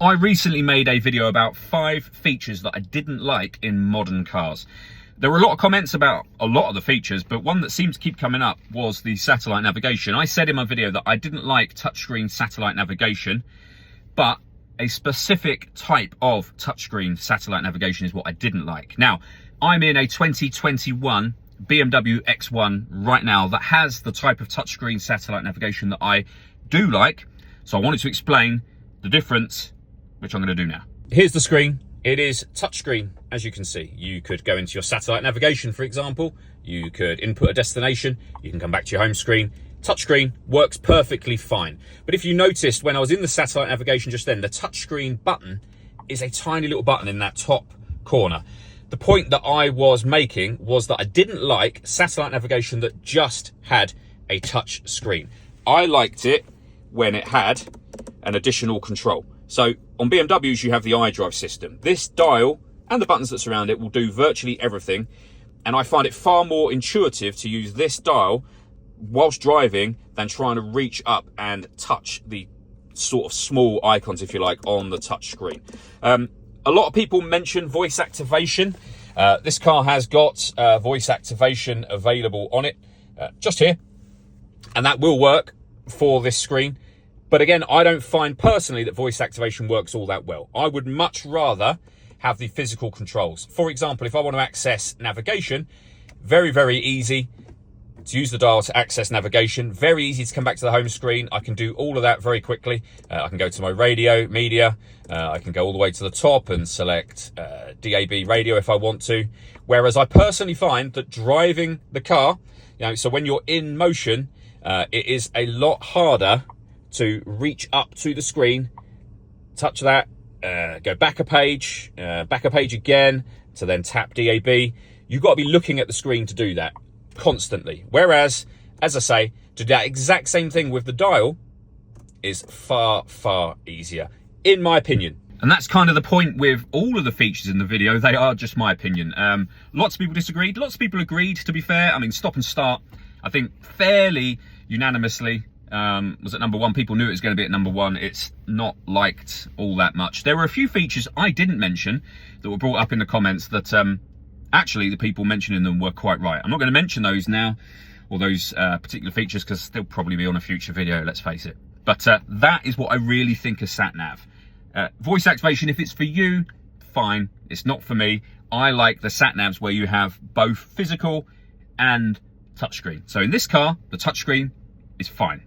I recently made a video about 5 features that I didn't like in modern cars. There were a lot of comments about a lot of the features, but one that seemed to keep coming up was the satellite navigation. I said in my video that I didn't like touchscreen satellite navigation, but a specific type of touchscreen satellite navigation is what I didn't like. Now, I'm in a 2021 BMW X1 right now that has the type of touchscreen satellite navigation that I do like. So I wanted to explain the difference, which I'm going to do now. Here's the screen. It is touchscreen, as you can see. You could go into your satellite navigation, for example. You could input a destination. You can come back to your home screen. Touchscreen works perfectly fine. But if you noticed when I was in the satellite navigation just then, the touchscreen button is a tiny little button in that top corner. The point that I was making was that I didn't like satellite navigation that just had a touch screen. I liked it when it had an additional control. So on BMWs, you have the iDrive system. This dial and the buttons that surround it will do virtually everything. And I find it far more intuitive to use this dial whilst driving than trying to reach up and touch the sort of small icons, if you like, on the touch screen. A lot of people mention voice activation. This car has got voice activation available on it, just here. And that will work for this screen. But again, I don't find personally that voice activation works all that well. I would much rather have the physical controls. For example, if I want to access navigation, very, very easy to use the dial to access navigation. Very easy to come back to the home screen. I can do all of that very quickly. I can go to my radio, media. I can go all the way to the top and select DAB radio if I want to. Whereas I personally find that driving the car, so when you're in motion, it is a lot harder to reach up to the screen, touch that, go back a page again, to then tap DAB. You've got to be looking at the screen to do that constantly. Whereas, as I say, to do that exact same thing with the dial is far, far easier, in my opinion. And that's kind of the point with all of the features in the video. They are just my opinion. Lots of people disagreed. Lots of people agreed, to be fair. I mean, stop and start, I think fairly unanimously, was at number 1. People knew it was going to be at number 1. It's not liked all that much. There were a few features I didn't mention that were brought up in the comments that actually the people mentioning them were quite right. I'm not going to mention those now, or those particular features, because they'll probably be on a future video, let's face it. But that is what I really think of sat-nav. Voice activation, if it's for you, fine. It's not for me. I like the sat-navs where you have both physical and touchscreen. So in this car, the touchscreen is fine.